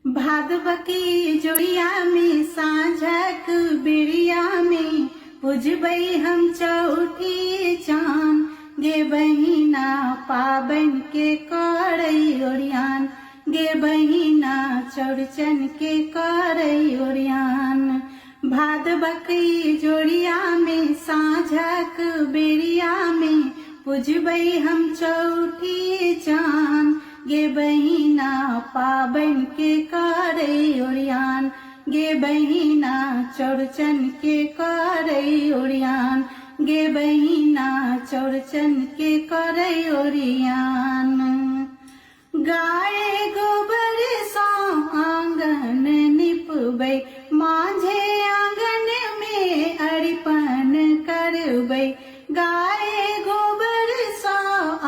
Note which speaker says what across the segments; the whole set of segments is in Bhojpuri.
Speaker 1: भादवकी जोड़िया में साँझक बेरिया में पुजबै हम चौठी चान गे बहिना पाबन के करई ओरियान गे बहिना चौड़चन के करई ओरियान। भादवकी जोड़िया में साँझक बेरिया में पुजबै हम चौठी चान गे बहिना पाबन के करई ओरियान गे बहिना चौड़चन के करई ओरियान गे बहिना चौड़चन के करई ओरियान। गाय गोबर सा आंगन निपबै माझे आंगन में अरिपन करबै गाय गोबर सा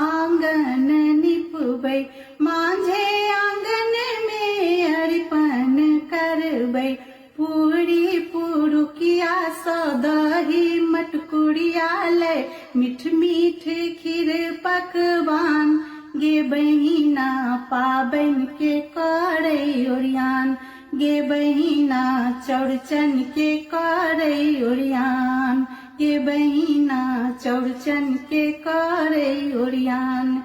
Speaker 1: आंगन निपबै माझे आंगन में अरिपन करबै पूरी पुरुकिया सा दही मटकुरिया ले मीठ मीठ खीर पकवान गे बहिना पाबन के करई ओरियान गे बहिना चौड़चन के करई ओरियान गे बहिना चौड़चन के करई ओरियान।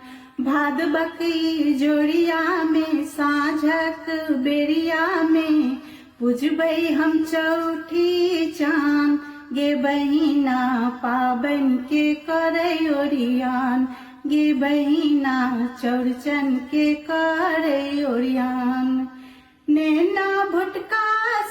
Speaker 1: भादवकी जोड़िया में साँझक बेरिया में पुजबै हम चौठी चान गे बहिना पाबन के करई ओरियान गे बहिना चौड़चन के करई ओरियान। नैना भुटका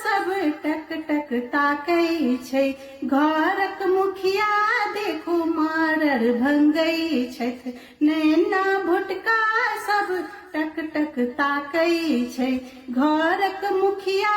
Speaker 1: सब टक टक ताकै छै घरक मुखिया देखो मारर भंगै छथि नैना भुटका सब टक टक ताकै छै घरक मुखिया